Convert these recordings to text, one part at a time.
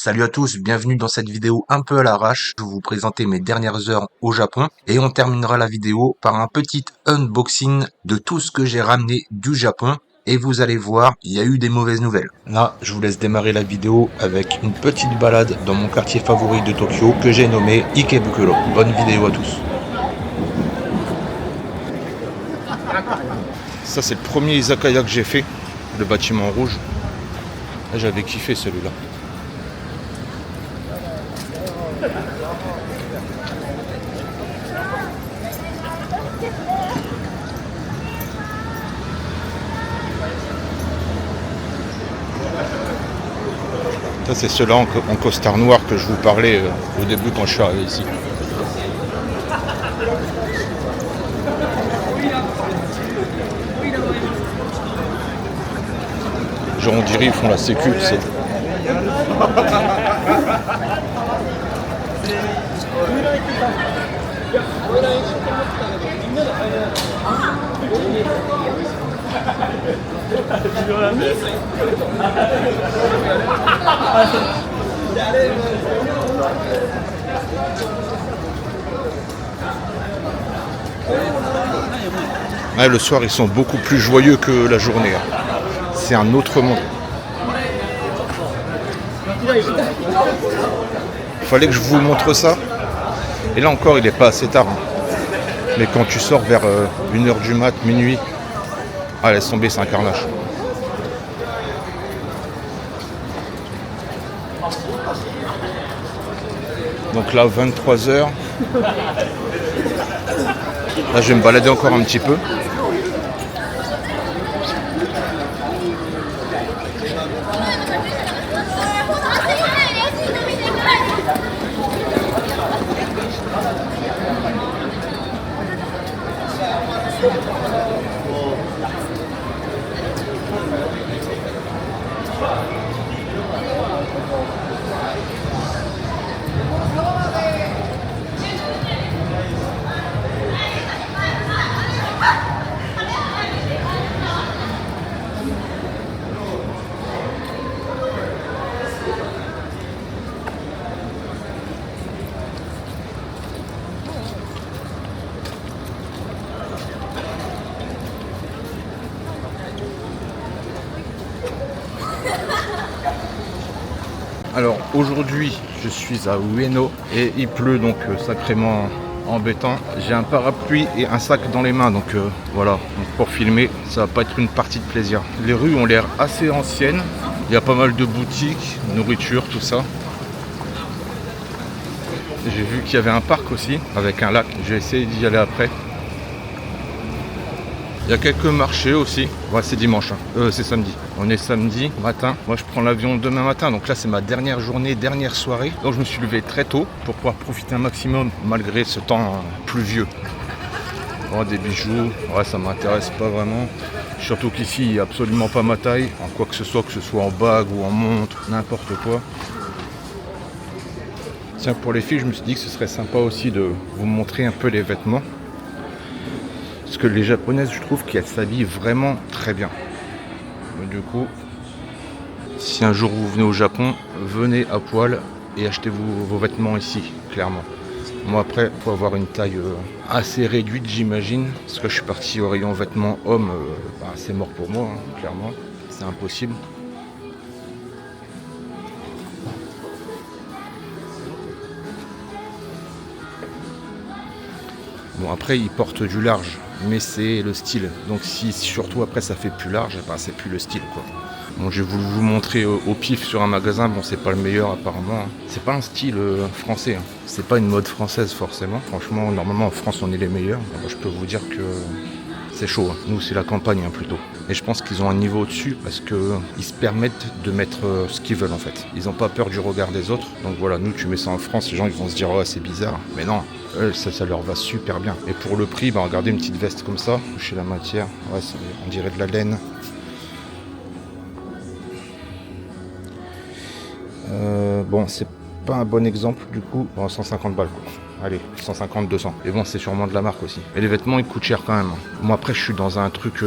Salut à tous, bienvenue dans cette vidéo un peu à l'arrache. Je vais vous présenter mes dernières heures au Japon et on terminera la vidéo par un petit unboxing de tout ce que j'ai ramené du Japon. Et vous allez voir, il y a eu des mauvaises nouvelles. Là, je vous laisse démarrer la vidéo avec une petite balade dans mon quartier favori de Tokyo que j'ai nommé Ikebukuro. Bonne vidéo à tous. Ça c'est le premier izakaya que j'ai fait, le bâtiment rouge. J'avais kiffé celui-là. Ça c'est ceux-là en costard noir que je vous parlais au début quand je suis arrivé ici. Genre on dirait ils font la sécu, tu sais. Ouais, le soir ils sont beaucoup plus joyeux que la journée. C'est un autre monde. Fallait que je vous montre ça. Et là encore il n'est pas assez tard. Mais quand tu sors vers 1h du mat, minuit, ah laisse tomber, c'est un carnage. Donc là 23h. Là je vais me balader encore un petit peu. Alors aujourd'hui je suis à Ueno et il pleut donc sacrément embêtant. J'ai un parapluie et un sac dans les mains donc voilà, donc pour filmer ça va pas être une partie de plaisir. Les rues ont l'air assez anciennes, il y a pas mal de boutiques, nourriture, tout ça. J'ai vu qu'il y avait un parc aussi avec un lac, je vais essayer d'y aller après. Il y a quelques marchés aussi. Ouais, c'est dimanche, hein. C'est samedi. On est samedi matin. Moi, je prends l'avion demain matin. Donc là, c'est ma dernière journée, dernière soirée. Donc je me suis levé très tôt pour pouvoir profiter un maximum malgré ce temps pluvieux. Oh, des bijoux, ouais, ça m'intéresse pas vraiment. Surtout qu'ici, il n'y a absolument pas ma taille. En quoi que ce soit en bague ou en montre, n'importe quoi. Tiens, pour les filles, je me suis dit que ce serait sympa aussi de vous montrer un peu les vêtements. Parce que les japonaises, je trouve qu'elles s'habillent vraiment très bien. Du coup, si un jour vous venez au Japon, venez à poil et achetez-vous vos vêtements ici, clairement. Moi après, il faut avoir une taille assez réduite, j'imagine. Parce que je suis parti au rayon vêtements hommes, c'est mort pour moi, hein, clairement. C'est impossible. Bon après, ils portent du large. Mais c'est le style, donc si surtout après ça fait plus large, c'est plus le style quoi. Bon, j'ai voulu vous montrer au pif sur un magasin, bon c'est pas le meilleur apparemment, hein. C'est pas un style français, hein. C'est pas une mode française forcément, franchement normalement en France on est les meilleurs. Moi, je peux vous dire que c'est chaud, hein. Nous c'est la campagne plutôt. Et je pense qu'ils ont un niveau au-dessus parce qu'ils se permettent de mettre ce qu'ils veulent en fait. Ils n'ont pas peur du regard des autres. Donc voilà, nous tu mets ça en France, les gens ils vont se dire oh c'est bizarre. Mais non, ça leur va super bien. Et pour le prix, regardez une petite veste comme ça, chez la matière, ouais, on dirait de la laine. Bon, c'est pas un bon exemple du coup. Bon, 150 balles quoi. Allez, 150, 200. Et bon, c'est sûrement de la marque aussi. Et les vêtements, ils coûtent cher quand même. Moi, après, je suis dans un truc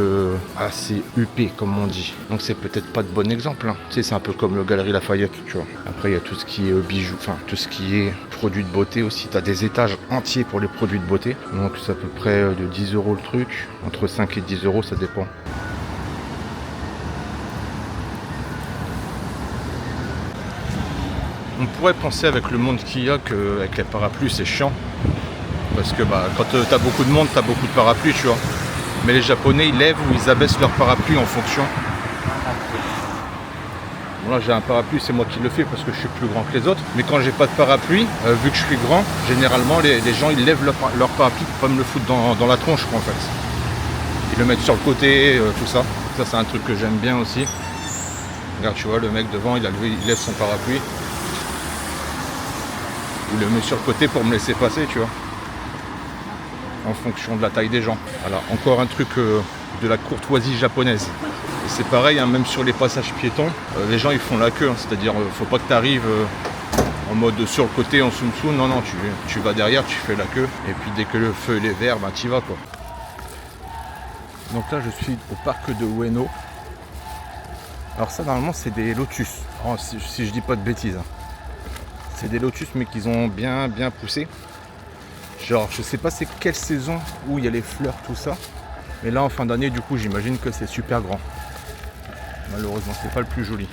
assez huppé, comme on dit. Donc, c'est peut-être pas de bon exemple. Hein. Tu sais, c'est un peu comme le Galerie Lafayette, tu vois. Après, il y a tout ce qui est bijoux, enfin, tout ce qui est produits de beauté aussi. Tu as des étages entiers pour les produits de beauté. Donc, c'est à peu près de 10 € le truc. Entre 5 et 10 €, ça dépend. On pourrait penser avec le monde qu'il y a qu'avec les parapluies c'est chiant. Parce que quand t'as beaucoup de monde, t'as beaucoup de parapluies, tu vois. Mais les Japonais, ils lèvent ou ils abaissent leur parapluie en fonction. Bon là j'ai un parapluie, c'est moi qui le fais parce que je suis plus grand que les autres. Mais quand j'ai pas de parapluie, vu que je suis grand, généralement les gens ils lèvent leur parapluie pour pas me le foutre dans la tronche quoi, en fait. Ils le mettent sur le côté, tout ça. Ça c'est un truc que j'aime bien aussi. Regarde, tu vois, le mec devant, il lève son parapluie. Il le met sur le côté pour me laisser passer, tu vois. En fonction de la taille des gens. Voilà, encore un truc de la courtoisie japonaise. Et c'est pareil, hein, même sur les passages piétons, les gens ils font la queue. Hein, c'est-à-dire, faut pas que tu arrives en mode sur le côté, en soum-soum. Non, non, tu vas derrière, tu fais la queue. Et puis dès que le feu est vert, tu y vas quoi. Donc là, je suis au parc de Ueno. Alors ça, normalement, c'est des lotus. Oh, si je dis pas de bêtises. Hein. C'est des lotus mais qu'ils ont bien poussé. Genre je sais pas c'est quelle saison où il y a les fleurs tout ça. Mais là en fin d'année du coup j'imagine que c'est super grand. Malheureusement c'est pas le plus joli.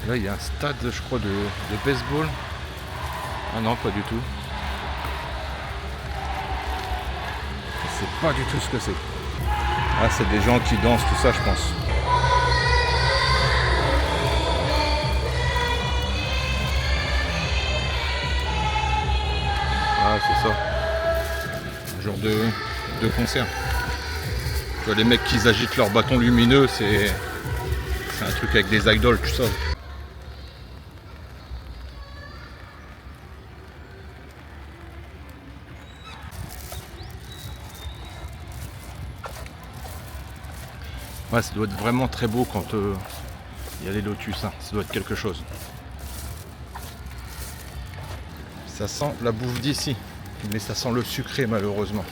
Là il y a un stade je crois de baseball. Ah non pas du tout. Je sais pas du tout ce que c'est. Ah c'est des gens qui dansent tout ça je pense. Ah c'est ça. Un genre de concert. Tu vois les mecs qui agitent leurs bâtons lumineux, c'est un truc avec des idoles, tout ça. Ouais, ça doit être vraiment très beau quand il y a les lotus, hein. Ça doit être quelque chose. Ça sent la bouffe d'ici, mais ça sent le sucré malheureusement.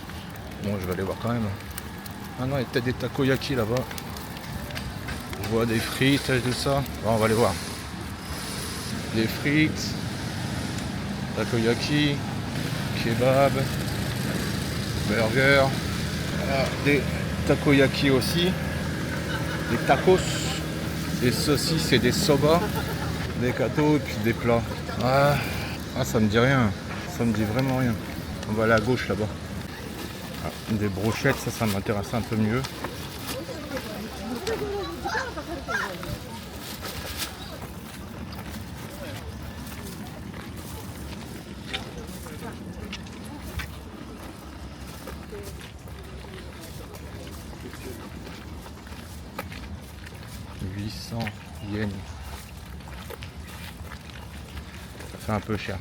Bon, je vais aller voir quand même. Ah non, il y a peut-être des takoyaki là-bas. Je vois des frites et tout ça. Bon, on va aller voir. Des frites, takoyaki, kebab, burger, voilà, des takoyaki aussi, des tacos, des saucisses et des soba, des gâteaux et puis des plats. Ah, ça me dit rien, ça me dit vraiment rien. On va aller à gauche là-bas. Ah, des brochettes, ça m'intéresse un peu mieux. « 800 yens. » Ça fait un peu cher.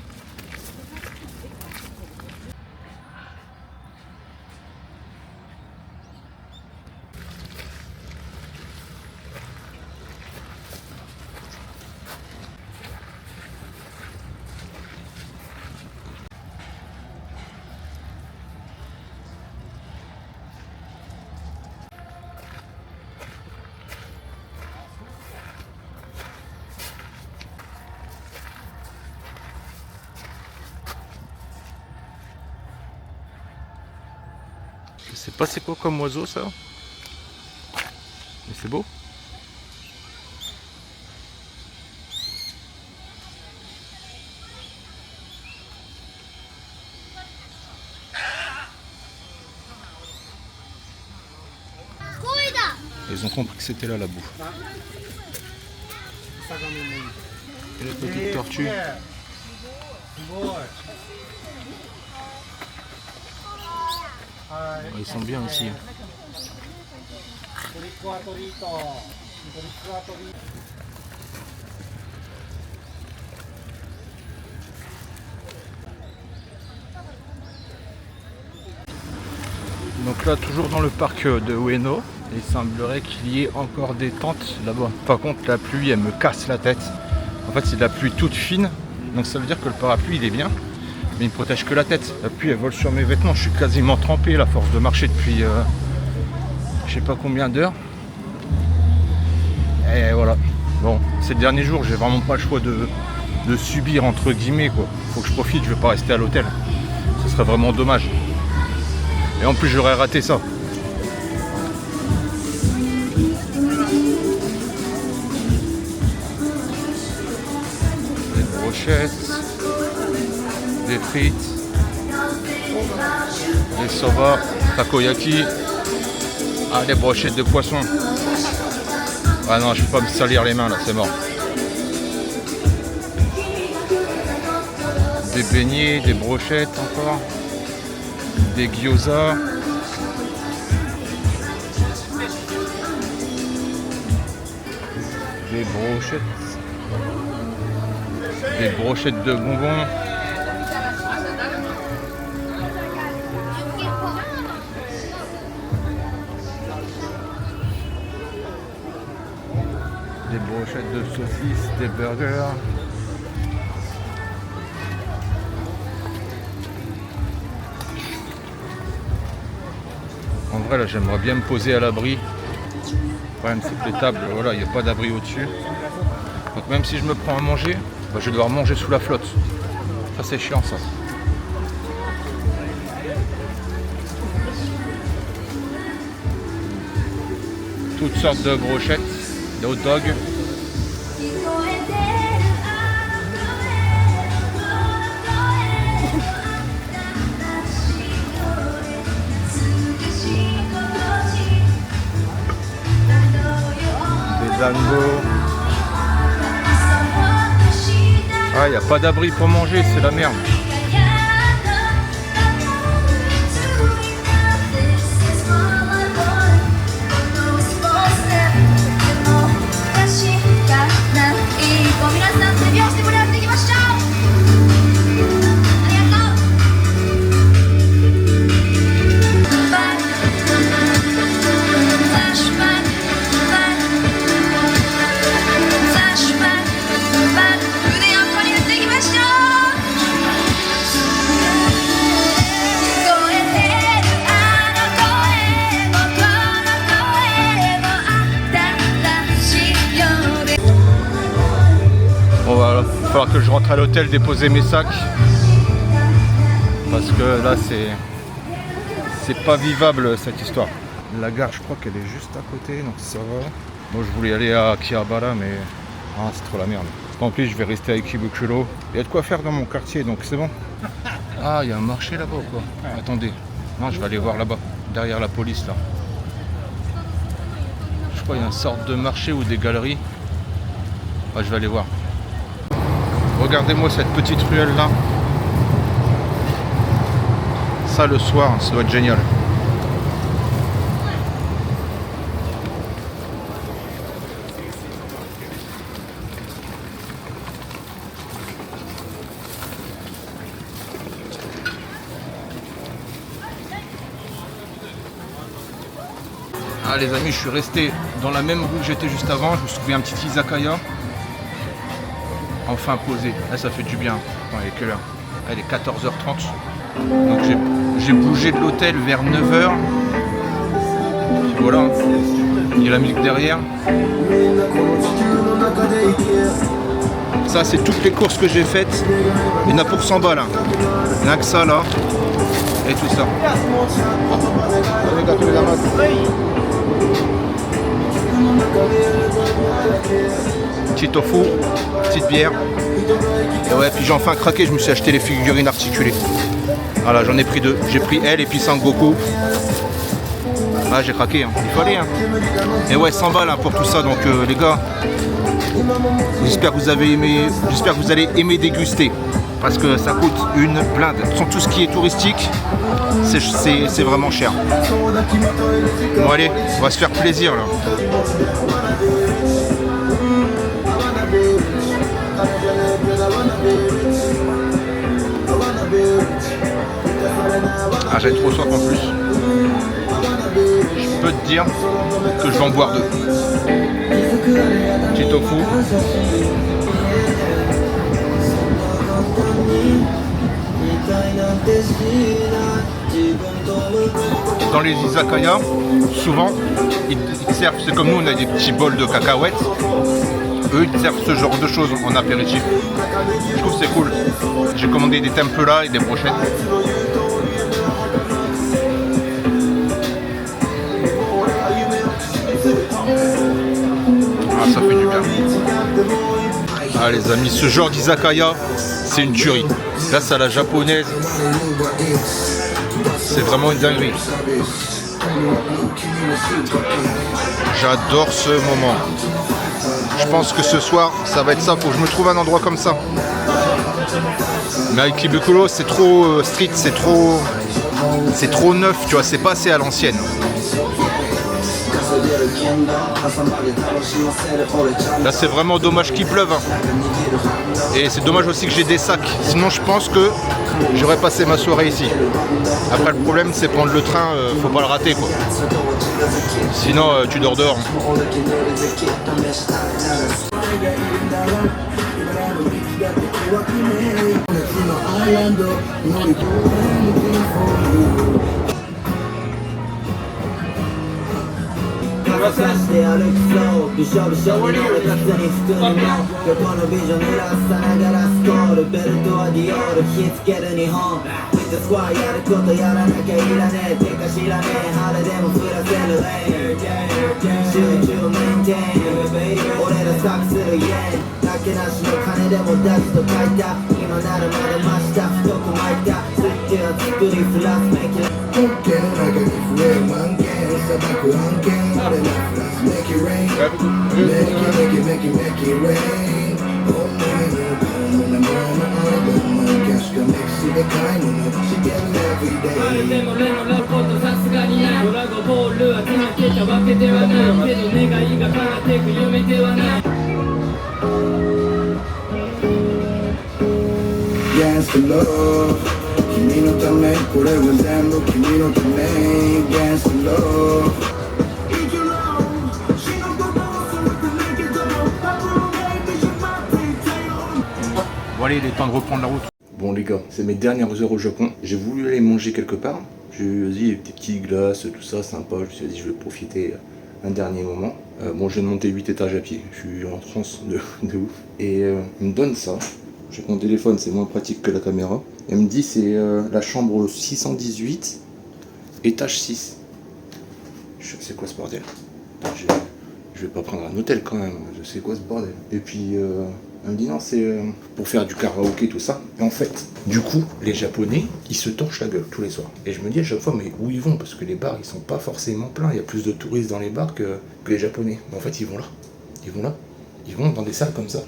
Je sais pas c'est quoi comme oiseau ça, mais c'est beau. Ils ont compris que c'était là la boue. Et les petites tortues. Ils sont bien aussi. Donc là, toujours dans le parc de Ueno. Il semblerait qu'il y ait encore des tentes là-bas. Par contre, la pluie, elle me casse la tête. En fait, c'est de la pluie toute fine. Donc ça veut dire que le parapluie, il est bien. Mais il ne protège que la tête. La pluie, elle vole sur mes vêtements. Je suis quasiment trempé, à force de marcher depuis je sais pas combien d'heures. Et voilà. Bon, ces derniers jours, j'ai vraiment pas le choix de subir, entre guillemets, quoi. Faut que je profite, je vais pas rester à l'hôtel. Ce serait vraiment dommage. Et en plus, j'aurais raté ça. Des brochettes, des frites, des soba, takoyaki. Ah, des brochettes de poisson. Ah non, je peux pas me salir les mains là, c'est mort. Des beignets, des brochettes encore. Des gyoza. Des brochettes. Des brochettes de bonbons. Des brochettes de saucisses, des burgers. En vrai, là, j'aimerais bien me poser à l'abri. Le problème, c'est que les tables, voilà, il n'y a pas d'abri au-dessus. Donc même si je me prends à manger, bah, je vais devoir manger sous la flotte. Ça, c'est chiant, ça. Toutes sortes de brochettes, de hot dogs. Des dangos. Ah, il n'y a pas d'abri pour manger, c'est la merde. Bon, voilà, il va falloir que je rentre à l'hôtel déposer mes sacs. Parce que là, c'est pas vivable cette histoire. La gare, je crois qu'elle est juste à côté, donc ça va. Moi, je voulais aller à Akihabara, mais c'est trop la merde. En plus, je vais rester à Ikebukuro. Il y a de quoi faire dans mon quartier, donc c'est bon. Ah, il y a un marché là-bas ou quoi? Attendez. Non, je vais aller voir là-bas, derrière la police là. Je crois qu'il y a une sorte de marché ou des galeries. Ah, je vais aller voir. Regardez-moi cette petite ruelle là. Ça le soir, ça doit être génial. Ah les amis, je suis resté dans la même rue que j'étais juste avant. Je me suis trouvé un petit izakaya. Enfin posé. Là, ça fait du bien. Attends, il est quelle heure? Elle est 14h30. Donc j'ai bougé de l'hôtel vers 9h. Voilà. Il y a la musique derrière. Ça, c'est toutes les courses que j'ai faites. Il y en a pour 100 balles. Il n'y a que ça là. Et tout ça. Petit tofu, petite bière. Et ouais, puis j'ai enfin craqué, je me suis acheté les figurines articulées. Voilà, j'en ai pris deux. J'ai pris elle et puis Sangoku. Ah, j'ai craqué, hein. Il fallait. Hein. Et ouais, 100 balles hein, pour tout ça. Donc les gars, j'espère que vous avez aimé. J'espère que vous allez aimer déguster. Parce que ça coûte une blinde. Tout ce qui est touristique, c'est vraiment cher. Bon allez, on va se faire plaisir là. Ah, j'ai trop soif en plus. Je peux te dire que je vais en boire 2. Petit tofu. Dans les izakaya, souvent, ils servent, c'est comme nous, on a des petits bols de cacahuètes. Eux, ils servent ce genre de choses en apéritif. Je trouve que c'est cool. J'ai commandé des tempura et des brochettes. Ah, ça fait du bien. Ah les amis, ce genre d'izakaya, c'est une tuerie. Là, c'est à la japonaise. C'est vraiment une dinguerie. J'adore ce moment. Je pense que ce soir, ça va être ça. Faut que je me trouve un endroit comme ça. Mais avec Kibukuro, c'est trop street, c'est trop neuf, tu vois, c'est pas assez à l'ancienne. Là, c'est vraiment dommage qu'il pleuve. Hein. Et c'est dommage aussi que j'ai des sacs. Sinon, je pense que j'aurais passé ma soirée ici. Après, le problème, c'est prendre le train, faut pas le rater, quoi. Sinon, tu dors dehors. Bon allez, il est temps de reprendre la route. Bon les gars, c'est mes dernières heures au Japon. J'ai voulu aller manger quelque part. Je me suis dit, des petites glaces, tout ça, sympa. Je me suis dit, je vais profiter un dernier moment. Bon, je viens de monter 8 étages à pied. Je suis en transe de ouf. Et il me donne ça. J'ai mon téléphone, c'est moins pratique que la caméra. Elle me dit, c'est la chambre 618, étage 6. C'est quoi ce bordel? Je vais pas prendre un hôtel quand même. Je sais quoi ce bordel. Et puis... elle me dit non, c'est pour faire du karaoké, tout ça. Et en fait, du coup, les Japonais, ils se torchent la gueule tous les soirs. Et je me dis à chaque fois, mais où ils vont? Parce que les bars, ils sont pas forcément pleins. Il y a plus de touristes dans les bars que les Japonais. Mais en fait, ils vont là. Ils vont là. Ils vont dans des salles comme ça.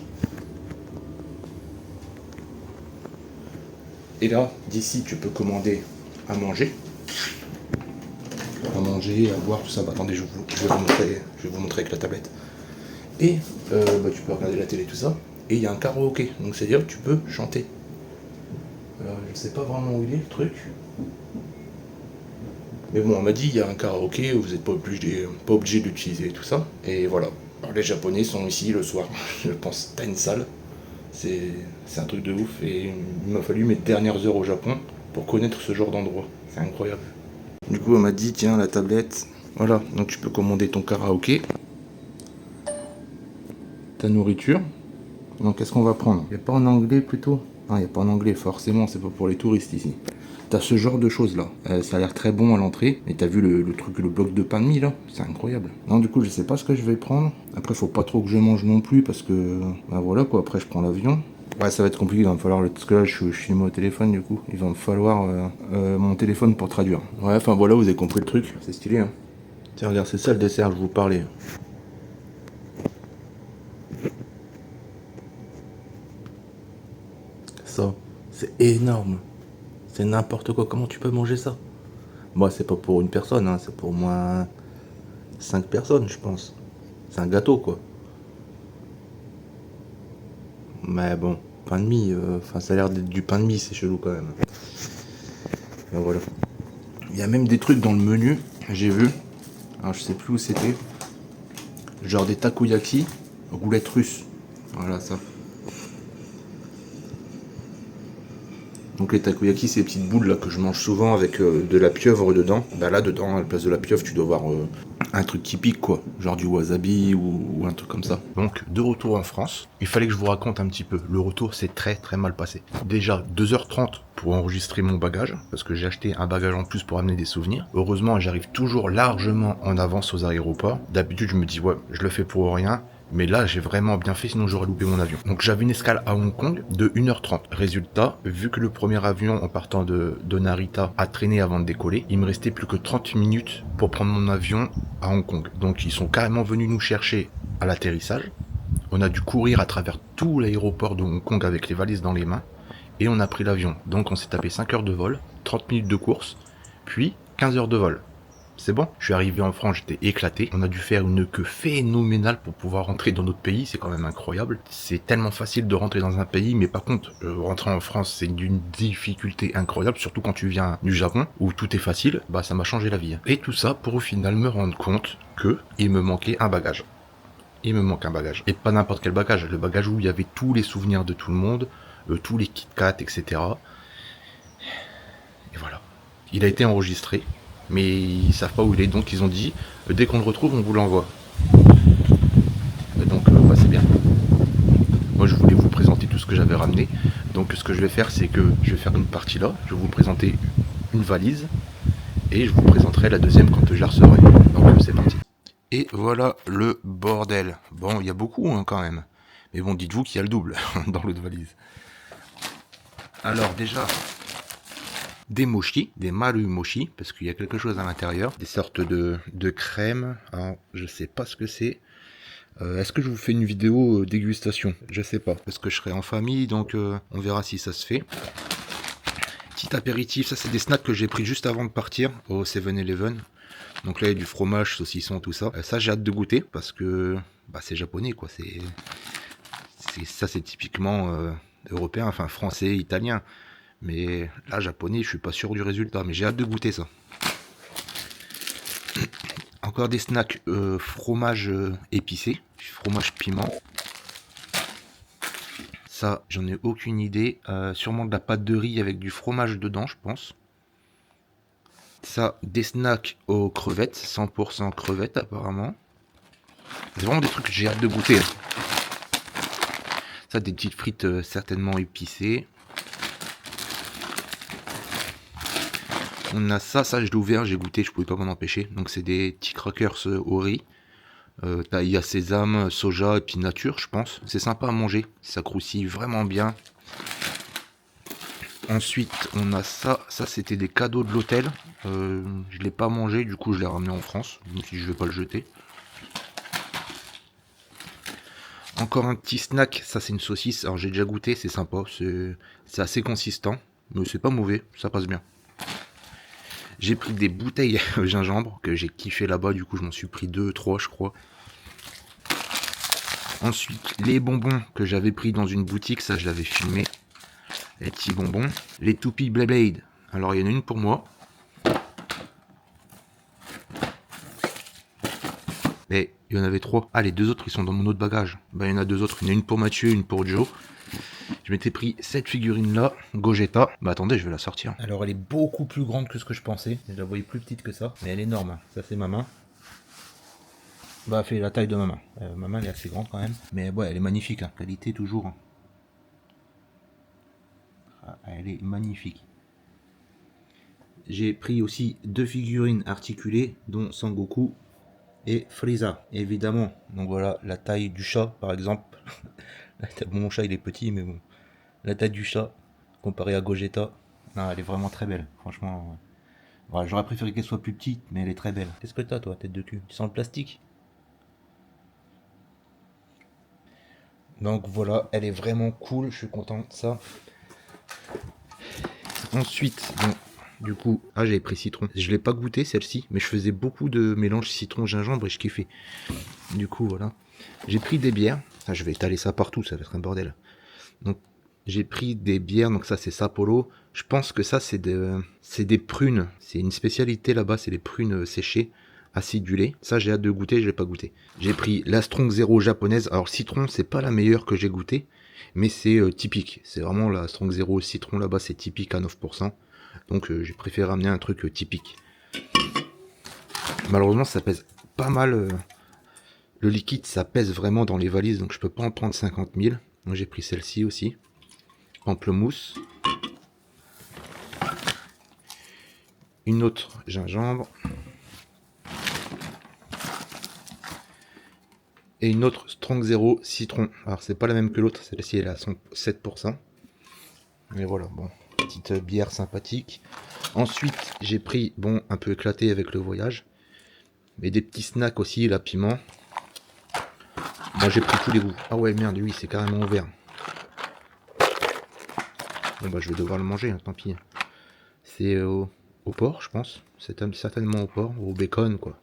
Et là, d'ici, tu peux commander à manger. À manger, à boire, tout ça. Bah, attendez, je vais vous montrer avec la tablette. Et tu peux regarder la télé, tout ça. Et il y a un karaoké, donc c'est-à-dire que tu peux chanter. Je sais pas vraiment où il est le truc. Mais bon, on m'a dit il y a un karaoké, vous n'êtes pas obligé d'utiliser tout ça. Et voilà. Alors, les Japonais sont ici le soir, je pense. T'as une salle. C'est un truc de ouf. Et il m'a fallu mes dernières heures au Japon pour connaître ce genre d'endroit. C'est incroyable. Du coup, on m'a dit tiens, la tablette. Voilà, donc tu peux commander ton karaoké. Ta nourriture. Donc qu'est-ce qu'on va prendre? Il n'y a pas en anglais plutôt? Ah, il n'y a pas en anglais, forcément, c'est pas pour les touristes ici. T'as ce genre de choses là. Ça a l'air très bon à l'entrée. Et t'as vu le truc, le bloc de pain de mie là? C'est incroyable. Non, du coup, je sais pas ce que je vais prendre. Après, faut pas trop que je mange non plus parce que... Bah voilà quoi, après je prends l'avion. Ouais, ça va être compliqué, il va me falloir... Parce que là, je suis au téléphone du coup. Il va me falloir mon téléphone pour traduire. Ouais, enfin voilà, vous avez compris le truc. C'est stylé, hein. Tiens, regarde, c'est ça le dessert, je vous parlais. Ça, c'est énorme. C'est n'importe quoi. Comment tu peux manger ça? Moi, c'est pas pour une personne, hein. C'est pour au moins 5 personnes, je pense. C'est un gâteau, quoi. Mais bon, pain de mie, ça a l'air d'être du pain de mie, c'est chelou quand même. Ben voilà. Il y a même des trucs dans le menu, j'ai vu. Alors je sais plus où c'était. Genre des takoyaki, roulettes russes. Voilà ça. Donc les takoyaki, c'est les petites boules là que je mange souvent avec de la pieuvre dedans. Bah là dedans, à la place de la pieuvre, tu dois avoir un truc typique quoi, genre du wasabi ou un truc comme ça. Donc de retour en France, il fallait que je vous raconte un petit peu. Le retour s'est très mal passé. Déjà 2h30 pour enregistrer mon bagage, parce que j'ai acheté un bagage en plus pour amener des souvenirs. Heureusement, j'arrive toujours largement en avance aux aéroports. D'habitude, je me dis ouais, je le fais pour rien. Mais là, j'ai vraiment bien fait, sinon j'aurais loupé mon avion. Donc j'avais une escale à Hong Kong de 1h30. Résultat, vu que le premier avion en partant de Narita a traîné avant de décoller, il me restait plus que 30 minutes pour prendre mon avion à Hong Kong. Donc ils sont carrément venus nous chercher à l'atterrissage. On a dû courir à travers tout l'aéroport de Hong Kong avec les valises dans les mains. Et on a pris l'avion. Donc on s'est tapé 5 heures de vol, 30 minutes de course, puis 15 heures de vol. C'est bon, je suis arrivé en France, j'étais éclaté. On a dû faire une queue phénoménale pour pouvoir rentrer dans notre pays, c'est quand même incroyable. C'est tellement facile de rentrer dans un pays, mais par contre, rentrer en France, c'est d'une difficulté incroyable, surtout quand tu viens du Japon, où tout est facile, bah ça m'a changé la vie. Et tout ça pour au final me rendre compte que il me manquait un bagage. Il me manque un bagage. Et pas n'importe quel bagage, le bagage où il y avait tous les souvenirs de tout le monde, tous les Kit Kat, etc. Et voilà. Il a été enregistré. Mais ils savent pas où il est, donc ils ont dit dès qu'on le retrouve on vous l'envoie. Donc bah, c'est bien. Moi je voulais vous présenter tout ce que j'avais ramené. Donc ce que je vais faire, c'est que je vais faire une partie là, je vais vous présenter une valise et je vous présenterai la deuxième quand je la recevrai. Donc c'est parti. Et voilà le bordel. Bon, il y a beaucoup hein, quand même. Mais bon, dites-vous qu'il y a le double dans l'autre valise. Alors déjà, des mochi, des maru mochi, parce qu'il y a quelque chose à l'intérieur, des sortes de crème. Alors, je sais pas ce que c'est. Est-ce que je vous fais une vidéo dégustation? Je sais pas, parce que je serai en famille, donc on verra si ça se fait. Petit apéritif, ça c'est des snacks que j'ai pris juste avant de partir au 7-Eleven. Donc là il y a du fromage, saucisson, tout ça. Ça j'ai hâte de goûter, parce que bah, c'est japonais quoi, ça c'est typiquement européen, enfin français, italien. Mais là, japonais, je suis pas sûr du résultat, mais j'ai hâte de goûter ça. Encore des snacks fromage épicé, fromage piment. Ça, j'en ai aucune idée. Sûrement de la pâte de riz avec du fromage dedans, je pense. Ça, des snacks aux crevettes, 100% crevettes apparemment. C'est vraiment des trucs que j'ai hâte de goûter. Ça, des petites frites certainement épicées. On a ça je l'ai ouvert, j'ai goûté, je pouvais pas m'en empêcher. Donc c'est des petits crackers au riz. Il y a sésame, soja et puis nature, je pense. C'est sympa à manger, ça croustille vraiment bien. Ensuite, on a ça c'était des cadeaux de l'hôtel. Je l'ai pas mangé, du coup je l'ai ramené en France. Je me suis dit je vais pas le jeter. Encore un petit snack, ça c'est une saucisse. Alors j'ai déjà goûté, c'est sympa, c'est assez consistant, mais c'est pas mauvais, ça passe bien. J'ai pris des bouteilles gingembre que j'ai kiffé là-bas, du coup je m'en suis pris 2-3 je crois. Ensuite les bonbons que j'avais pris dans une boutique, ça je l'avais filmé. Les petits bonbons. Les toupies Beyblade. Alors il y en a une pour moi. Mais il y en avait 3. Ah les 2 autres ils sont dans mon autre bagage. Bah il y en a 2 autres. Il y en a une pour Mathieu, une pour Joe. Je m'étais pris cette figurine là, Gogeta. Bah attendez, je vais la sortir. Alors elle est beaucoup plus grande que ce que je pensais. Je la voyais plus petite que ça. Mais elle est énorme. Ça c'est ma main. Bah elle fait la taille de ma main. Ma main elle est assez grande quand même. Mais ouais, elle est magnifique. Hein. Qualité toujours. Hein. Ah, elle est magnifique. J'ai pris aussi 2 figurines articulées, dont Sangoku et Frieza, évidemment. Donc voilà, la taille du chat par exemple. Bon, mon chat il est petit, mais bon. La taille du chat, comparée à Gogeta, non, elle est vraiment très belle, franchement. Voilà, j'aurais préféré qu'elle soit plus petite, mais elle est très belle. Qu'est-ce que t'as toi, tête de cul? Tu sens le plastique? Donc voilà, elle est vraiment cool, je suis content de ça. Ensuite, bon, du coup, j'avais pris citron. Je l'ai pas goûté celle-ci, mais je faisais beaucoup de mélange citron-gingembre et je kiffais. Du coup, voilà. J'ai pris des bières. Ah, je vais étaler ça partout, ça va être un bordel. Donc, j'ai pris des bières, donc ça c'est Sapporo. Je pense que ça c'est des prunes. C'est une spécialité là-bas, c'est les prunes séchées acidulé. Ça, j'ai hâte de goûter, je l'ai pas goûté. J'ai pris la Strong Zero japonaise. Alors, citron, c'est pas la meilleure que j'ai goûté, mais c'est typique. C'est vraiment la Strong Zero citron là-bas, c'est typique à 9%. Donc, j'ai préféré ramener un truc typique. Malheureusement, ça pèse pas mal. Le liquide, ça pèse vraiment dans les valises, donc je peux pas en prendre 50 000. Donc, j'ai pris celle-ci aussi. Pamplemousse. Une autre gingembre. Et une autre Strong Zero citron. Alors c'est pas la même que l'autre, celle-ci elle a 7%. Mais voilà, bon, petite bière sympathique. Ensuite j'ai pris, bon, un peu éclaté avec le voyage, mais des petits snacks aussi, la piment. Moi j'ai pris tous les goûts. Ah ouais merde, oui c'est carrément ouvert. Bon bah je vais devoir le manger, hein, tant pis. C'est au porc je pense, c'est certainement au porc, au bacon quoi.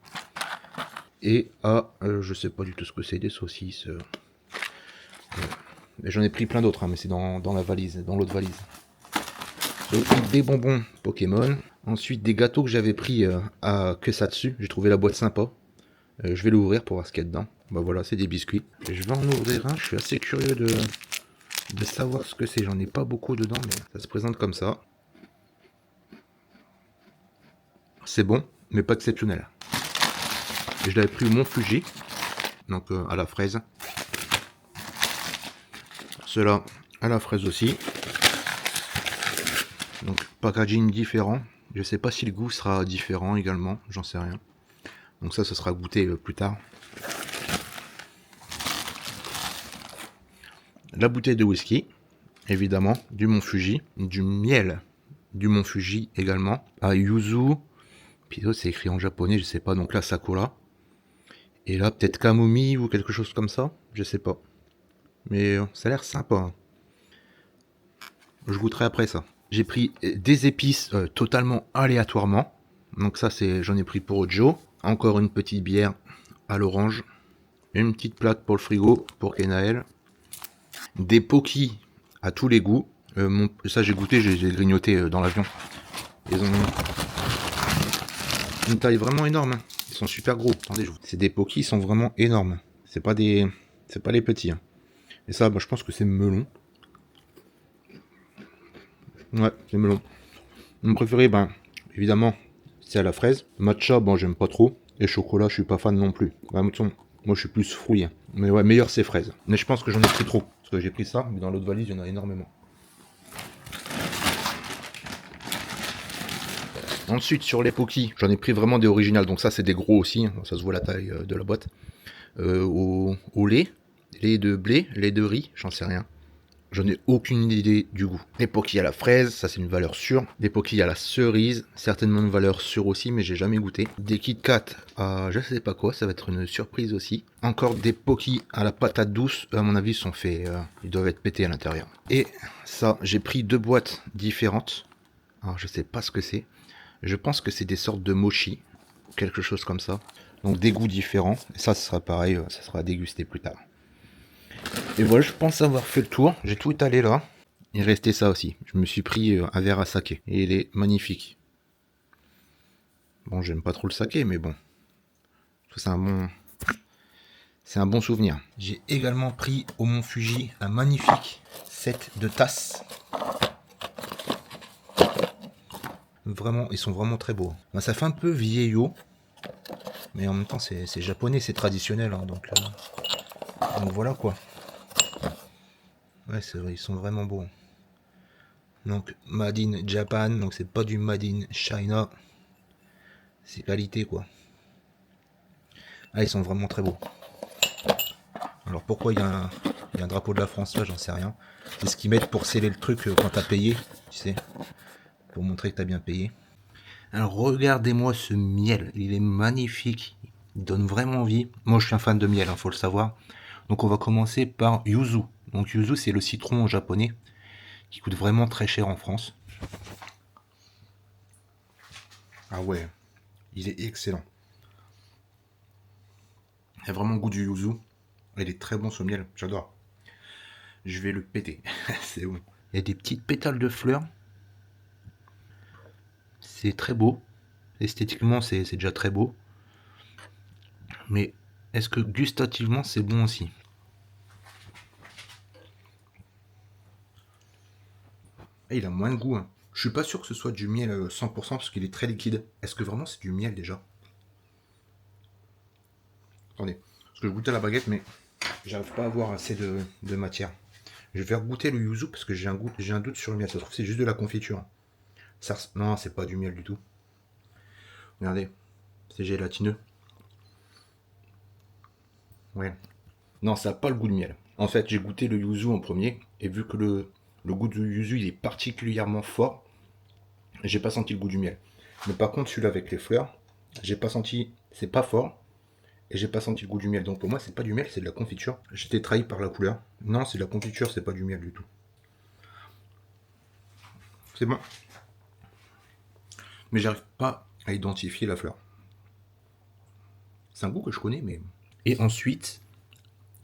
Et à, je sais pas du tout ce que c'est, des saucisses. J'en ai pris plein d'autres, hein, mais c'est dans la valise, dans l'autre valise. Des bonbons Pokémon. Ensuite des gâteaux que j'avais pris à Kusatsu. J'ai trouvé la boîte sympa. Je vais l'ouvrir pour voir ce qu'il y a dedans. Bah voilà, c'est des biscuits. Je vais en ouvrir un. Je suis assez curieux de savoir ce que c'est. J'en ai pas beaucoup dedans, mais ça se présente comme ça. C'est bon, mais pas exceptionnel. Et je l'avais pris au Mont Fuji, donc à la fraise. Ceux-là à la fraise aussi. Donc packaging différent. Je sais pas si le goût sera différent également, j'en sais rien. Donc ça, ce sera goûté plus tard. La bouteille de whisky, évidemment, du Mont Fuji, du miel du Mont Fuji également, à yuzu. Puis l'autre c'est écrit en japonais, je sais pas. Donc là sakura. Et là peut-être camomille ou quelque chose comme ça, je sais pas. Mais ça a l'air sympa. Je goûterai après ça. J'ai pris des épices totalement aléatoirement. Donc ça c'est, j'en ai pris pour Joe. Encore une petite bière à l'orange. Une petite plaque pour le frigo pour Kenaël. Des pokis à tous les goûts. Ça j'ai goûté, j'ai grignoté dans l'avion. Ils ont une taille vraiment énorme. Hein. Ils sont super gros. Attendez, c'est des pokis, ils sont vraiment énormes. C'est pas les petits. Hein. Et ça, bah, je pense que c'est melon. Ouais, c'est melon. Mon préféré, ben, évidemment, c'est à la fraise. Matcha, bon, j'aime pas trop. Et chocolat, je suis pas fan non plus. Bah, moi, je suis plus fruit. Hein. Mais ouais, meilleur, c'est fraise. Mais je pense que j'en ai pris trop. Parce que j'ai pris ça, mais dans l'autre valise, il y en a énormément. Ensuite, sur les pokis, j'en ai pris vraiment des originales. Donc ça, c'est des gros aussi. Hein. Ça se voit la taille de la boîte. Au lait. Lait de blé, lait de riz, j'en sais rien. J'en ai aucune idée du goût. Des pokis à la fraise, ça c'est une valeur sûre. Des pokis à la cerise, certainement une valeur sûre aussi, mais j'ai jamais goûté. Des Kit Kat à je sais pas quoi, ça va être une surprise aussi. Encore des pokis à la patate douce, à mon avis sont faits, ils doivent être pétés à l'intérieur. Et ça, j'ai pris 2 boîtes différentes. Alors je sais pas ce que c'est. Je pense que c'est des sortes de mochi, quelque chose comme ça. Donc des goûts différents. Et ça, ce sera pareil, ça sera à déguster plus tard. Et voilà, je pense avoir fait le tour. J'ai tout étalé là. Il restait ça aussi. Je me suis pris un verre à saké. Et il est magnifique. Bon, j'aime pas trop le saké, mais bon. C'est un bon souvenir. J'ai également pris au Mont Fuji un magnifique set de tasses. Vraiment, ils sont vraiment très beaux. Ben, ça fait un peu vieillot. Mais en même temps, c'est japonais, c'est traditionnel. Hein, donc voilà quoi. Ouais, c'est vrai, ils sont vraiment beaux. Donc, Made in Japan, donc c'est pas du Made in China. C'est qualité, quoi. Ah, ils sont vraiment très beaux. Alors, pourquoi il y a un drapeau de la France là, j'en sais rien. C'est ce qu'ils mettent pour sceller le truc quand t'as payé, tu sais. Pour montrer que t'as bien payé. Alors, regardez-moi ce miel. Il est magnifique. Il donne vraiment envie. Moi, je suis un fan de miel, hein, faut le savoir. Donc, on va commencer par yuzu. Donc, yuzu, c'est le citron japonais qui coûte vraiment très cher en France. Ah ouais, il est excellent. Il y a vraiment le goût du yuzu. Il est très bon ce miel, j'adore. Je vais le péter, c'est bon. Il y a des petites pétales de fleurs. C'est très beau. Esthétiquement, c'est déjà très beau. Mais est-ce que gustativement c'est bon aussi? Et il a moins de goût, hein. Je suis pas sûr que ce soit du miel 100% parce qu'il est très liquide. Est-ce que vraiment c'est du miel déjà? Attendez, parce que je goûtais la baguette mais j'arrive pas à avoir assez de matière. Je vais goûter le yuzu parce que j'ai un doute sur le miel. Ça se trouve c'est juste de la confiture. Non, c'est pas du miel du tout. Regardez, c'est gélatineux. Ouais. Non, ça n'a pas le goût de miel. En fait, j'ai goûté le yuzu en premier et vu que le goût du yuzu il est particulièrement fort, j'ai pas senti le goût du miel. Mais par contre, celui-là avec les fleurs, j'ai pas senti, c'est pas fort et j'ai pas senti le goût du miel. Donc pour moi, c'est pas du miel, c'est de la confiture. J'étais trahi par la couleur. Non, c'est de la confiture, c'est pas du miel du tout. C'est bon. Mais j'arrive pas à identifier la fleur. C'est un goût que je connais, mais. Et ensuite,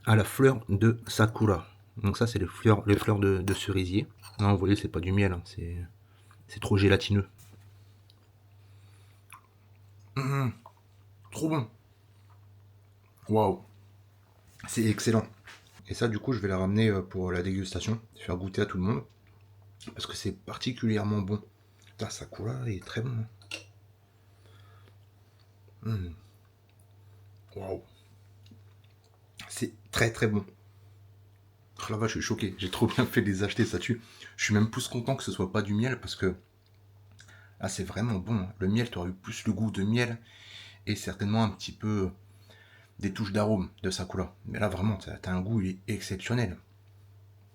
à la fleur de sakura. Donc ça, c'est les fleurs de cerisier. Non, vous voyez, c'est pas du miel, hein, c'est trop gélatineux. Trop bon. Waouh. C'est excellent. Et ça, du coup, je vais la ramener pour la dégustation, faire goûter à tout le monde. Parce que c'est particulièrement bon. Putain, sakura est très bon. Waouh. C'est très très bon. Oh la vache, je suis choqué. J'ai trop bien fait de les acheter, ça tue. Je suis même plus content que ce soit pas du miel parce que ah, c'est vraiment bon. Le miel, tu aurais eu plus le goût de miel et certainement un petit peu des touches d'arôme de sakura. Mais là, vraiment, t'as un goût, il est exceptionnel.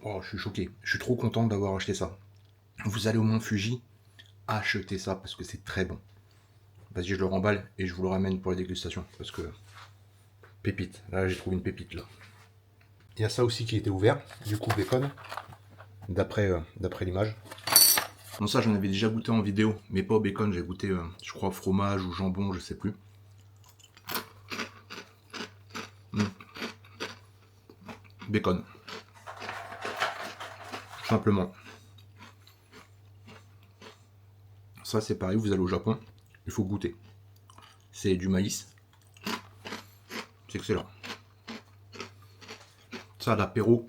Oh, je suis choqué. Je suis trop content d'avoir acheté ça. Vous allez au Mont Fuji, achetez ça parce que c'est très bon. Vas-y, je le remballe et je vous le ramène pour la dégustation parce que pépite. Là, j'ai trouvé une pépite là. Il y a ça aussi qui était ouvert, du coup bacon, d'après l'image. Bon, ça j'en avais déjà goûté en vidéo, mais pas au bacon, j'ai goûté, je crois, fromage ou jambon, je sais plus. Bacon. Simplement. Ça c'est pareil, vous allez au Japon, il faut goûter. C'est du maïs. C'est excellent. Ça, l'apéro,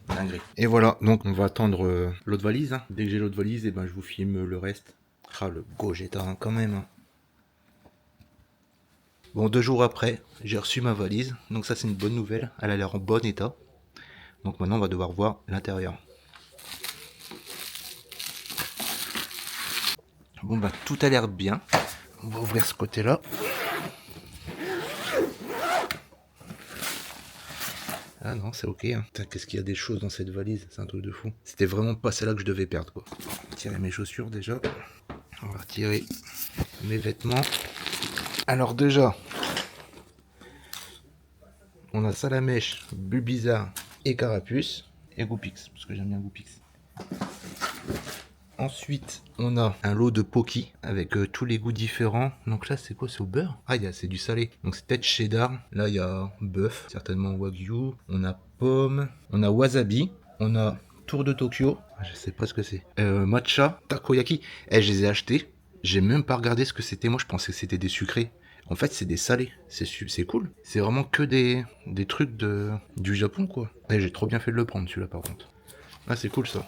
dinguerie. Et voilà, donc on va attendre l'autre valise. Hein. Dès que j'ai l'autre valise, et ben, je vous filme le reste. Ah, le Gogeta, hein, quand même. Hein. Bon, 2 jours après, j'ai reçu ma valise. Donc ça, c'est une bonne nouvelle. Elle a l'air en bon état. Donc maintenant, on va devoir voir l'intérieur. Bon, bah, tout a l'air bien. On va ouvrir ce côté-là. Ah non, c'est ok. Hein. Qu'est-ce qu'il y a des choses dans cette valise? C'est un truc de fou. C'était vraiment pas celle-là que je devais perdre, quoi. On va retirer mes chaussures déjà. On va retirer mes vêtements. Alors déjà, on a Salamèche, Bulbizarre et Carapuce. Et Goupix, parce que j'aime bien Goupix. Ensuite, on a un lot de Poki avec tous les goûts différents. Donc là, c'est quoi? C'est au beurre? Ah, c'est du salé. Donc c'est peut-être cheddar. Là, il y a bœuf, certainement wagyu. On a pomme. On a wasabi. On a tour de Tokyo. Je sais pas ce que c'est. Matcha, takoyaki. Je les ai achetés. J'ai même pas regardé ce que c'était. Moi, je pensais que c'était des sucrés. En fait, c'est des salés. C'est cool. C'est vraiment que des trucs du Japon, quoi. J'ai trop bien fait de le prendre, celui-là, par contre. Ah, c'est cool, ça.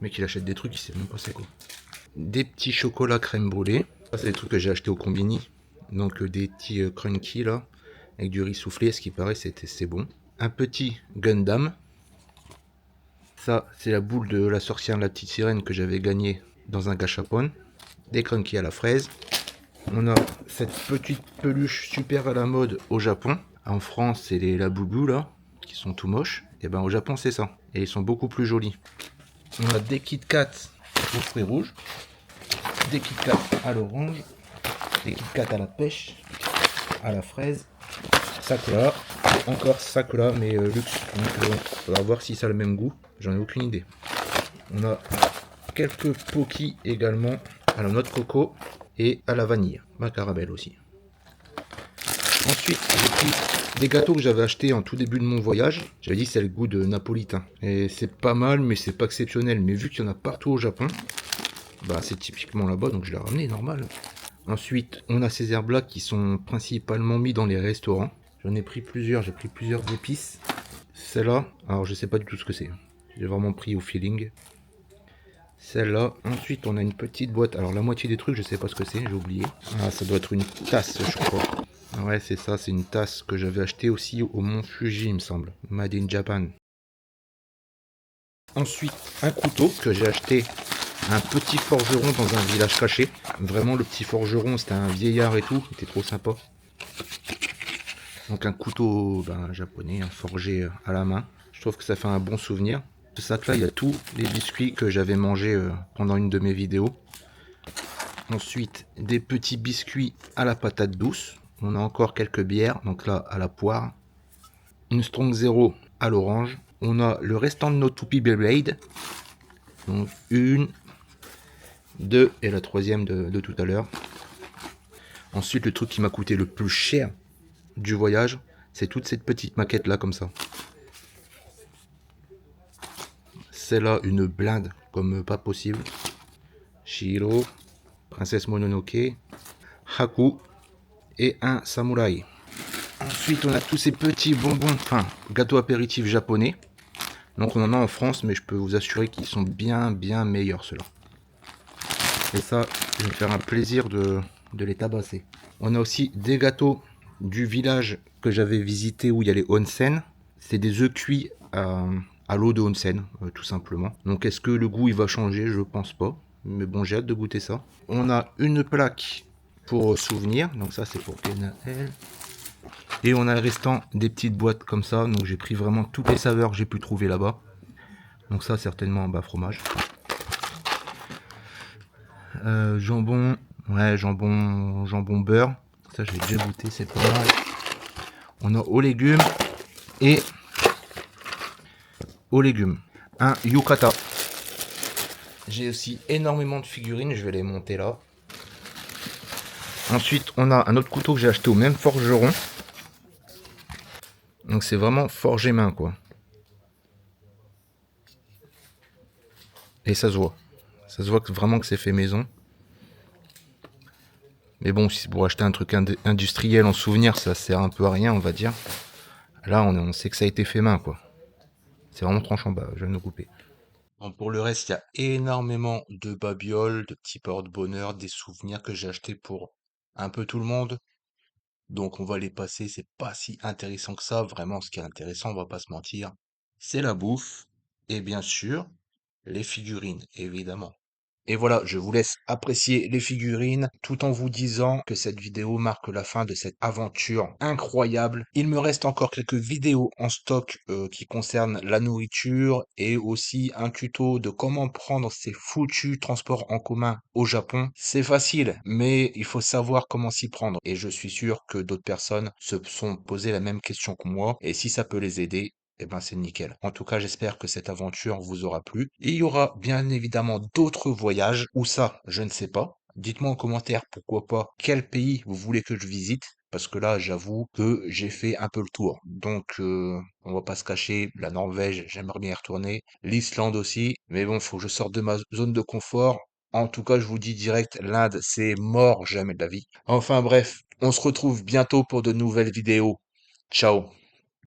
Le mec il achète des trucs, il sait même pas c'est quoi. Des petits chocolats crème brûlée. Ça c'est des trucs que j'ai acheté au combini. Donc des petits crunchy là. Avec du riz soufflé, ce qui paraît c'est bon. Un petit Gundam. Ça c'est la boule de la sorcière de la petite sirène que j'avais gagné dans un gachapon. Des crunchy à la fraise. On a cette petite peluche super à la mode au Japon. En France c'est les Labubu là, qui sont tout moches. Et ben au Japon c'est ça. Et ils sont beaucoup plus jolis. On a des Kit Kat aux fruits rouges, des Kit Kat à l'orange, des Kit Kat à la pêche, à la fraise, Sakura, encore Sakura mais luxe. Donc on va voir si ça a le même goût, j'en ai aucune idée. On a quelques Poki également à la noix de coco et à la vanille, ma caramel aussi. Ensuite j'ai pris des gâteaux que j'avais achetés en tout début de mon voyage. J'avais dit c'est le goût de napolitain. Et c'est pas mal, mais c'est pas exceptionnel. Mais vu qu'il y en a partout au Japon, bah c'est typiquement là-bas, donc je l'ai ramené, normal. Ensuite, on a ces herbes-là qui sont principalement mis dans les restaurants. J'en ai pris plusieurs, j'ai pris plusieurs épices. Celle-là, alors je sais pas du tout ce que c'est. J'ai vraiment pris au feeling. Celle-là. Ensuite, on a une petite boîte. Alors la moitié des trucs, je sais pas ce que c'est, j'ai oublié. Ah, ça doit être une tasse, je crois. Ouais, c'est ça, c'est une tasse que j'avais achetée aussi au Mont Fuji, il me semble. Made in Japan. Ensuite, un couteau que j'ai acheté à un petit forgeron dans un village caché. Vraiment, le petit forgeron, c'était un vieillard et tout. C'était trop sympa. Donc un couteau japonais, forgé à la main. Je trouve que ça fait un bon souvenir. Ce sac-là, il y a tous les biscuits que j'avais mangés pendant une de mes vidéos. Ensuite, des petits biscuits à la patate douce. On a encore quelques bières, donc là, à la poire. Une Strong Zero à l'orange. On a le restant de nos toupies Beyblade. Donc une, deux et la troisième de tout à l'heure. Ensuite, le truc qui m'a coûté le plus cher du voyage, c'est toute cette petite maquette là comme ça. Celle-là, une blinde comme pas possible. Shiro, Princesse Mononoke, Haku et un samouraï. Ensuite, on a tous ces petits bonbons, enfin gâteaux apéritifs japonais. Donc on en a en France, mais je peux vous assurer qu'ils sont bien meilleurs ceux-là. Et ça, je vais me faire un plaisir de les tabasser. On a aussi des gâteaux du village que j'avais visité où il y a les onsen. C'est des œufs cuits à l'eau de onsen, tout simplement. Donc est-ce que le goût il va changer? Je pense pas. Mais bon, j'ai hâte de goûter ça. On a une plaque pour souvenir. Donc ça, c'est pour Kenaël. Et on a le restant des petites boîtes comme ça. Donc j'ai pris vraiment toutes les saveurs que j'ai pu trouver là-bas. Donc ça, certainement un bas fromage. Jambon, ouais, jambon beurre. Ça, j'ai déjà goûté, c'est pas mal. On a aux légumes et aux légumes. Un yukata. J'ai aussi énormément de figurines, je vais les monter là. Ensuite, on a un autre couteau que j'ai acheté au même forgeron. Donc c'est vraiment forgé main quoi. Et ça se voit. Ça se voit vraiment que c'est fait maison. Mais bon, si c'est pour acheter un truc industriel en souvenir, ça sert un peu à rien, on va dire. Là, on sait que ça a été fait main quoi. C'est vraiment tranchant, bah, je viens de le couper. Bon, pour le reste, il y a énormément de babioles, de petits porte-bonheur, des souvenirs que j'ai achetés pour un peu tout le monde. Donc on va les passer, c'est pas si intéressant que ça. Vraiment, ce qui est intéressant, on va pas se mentir, c'est la bouffe et bien sûr les figurines, évidemment. Et voilà, je vous laisse apprécier les figurines tout en vous disant que cette vidéo marque la fin de cette aventure incroyable. Il me reste encore quelques vidéos en stock qui concernent la nourriture et aussi un tuto de comment prendre ces foutus transports en commun au Japon. C'est facile, mais il faut savoir comment s'y prendre. Et je suis sûr que d'autres personnes se sont posé la même question que moi. Et si ça peut les aider, eh ben c'est nickel. En tout cas, j'espère que cette aventure vous aura plu. Il y aura bien évidemment d'autres voyages. Où ça, je ne sais pas. Dites-moi en commentaire pourquoi pas quel pays vous voulez que je visite. Parce que là, j'avoue que j'ai fait un peu le tour. Donc, on va pas se cacher. La Norvège, j'aimerais bien y retourner. L'Islande aussi. Mais bon, faut que je sorte de ma zone de confort. En tout cas, je vous dis direct, l'Inde, c'est mort jamais de la vie. Enfin bref, on se retrouve bientôt pour de nouvelles vidéos. Ciao.